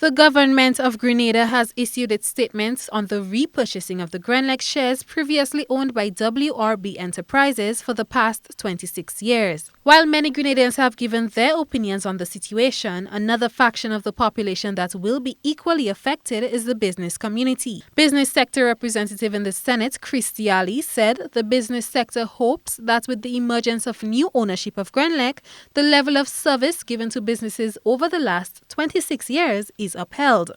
The government of Grenada has issued its statements on the repurchasing of the Grenlec shares previously owned by WRB Enterprises for the past 26 years. While many Grenadians have given their opinions on the situation, another faction of the population that will be equally affected is the business community. Business sector representative in the Senate, Christy Ali, said the business sector hopes that with the emergence of new ownership of Grenlec, the level of service given to businesses over the last 26 years is upheld.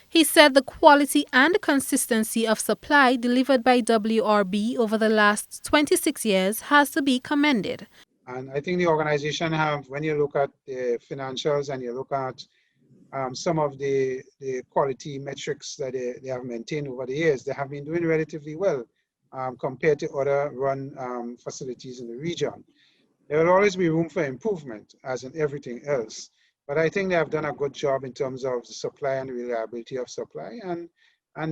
He said the quality and consistency of supply delivered by WRB over the last 26 years has to be commended. And I think the organization have, when you look at the financials and you look at some of the quality metrics that they have maintained over the years, they have been doing relatively well compared to other run facilities in the region. There will always be room for improvement, as in everything else. But I think they have done a good job in terms of the supply and reliability of supply, and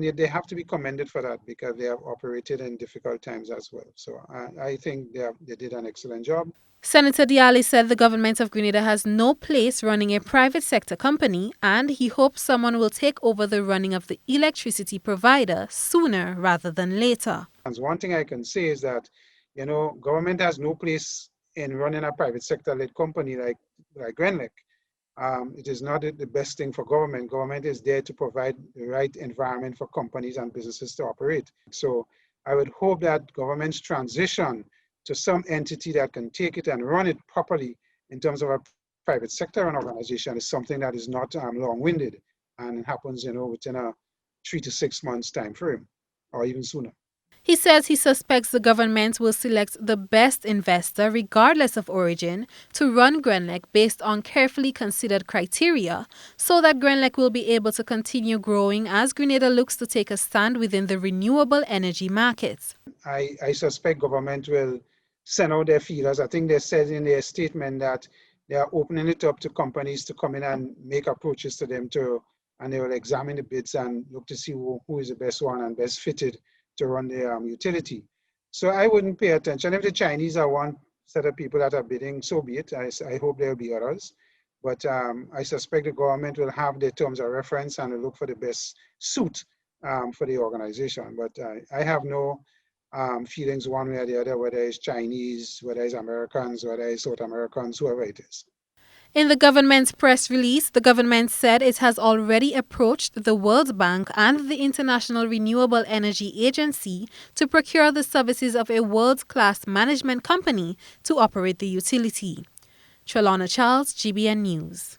they have to be commended for that because they have operated in difficult times as well. So I think they did an excellent job. Senator Diali said the government of Grenada has no place running a private sector company, and he hopes someone will take over the running of the electricity provider sooner rather than later. And one thing I can say is that, government has no place in running a private sector-led company like Grenlec. It is not the best thing for government. Government is there to provide the right environment for companies and businesses to operate. So I would hope that government's transition to some entity that can take it and run it properly in terms of a private sector and organization is something that is not long-winded and happens, within a 3 to 6 months time frame or even sooner. He says he suspects the government will select the best investor, regardless of origin, to run Grenlec based on carefully considered criteria, so that Grenlec will be able to continue growing as Grenada looks to take a stand within the renewable energy markets. I suspect government will send out their feelers. I think they said in their statement that they are opening it up to companies to come in and make approaches to them and they will examine the bids and look to see who is the best one and best fitted to run the utility. So I wouldn't pay attention. If the Chinese are one set of people that are bidding, so be it. I hope there will be others. But I suspect the government will have their terms of reference and will look for the best suit for the organization. But I have no feelings one way or the other, whether it's Chinese, whether it's Americans, whether it's South Americans, whoever it is. In the government's press release, the government said it has already approached the World Bank and the International Renewable Energy Agency to procure the services of a world-class management company to operate the utility. Trelawna Charles, GBN News.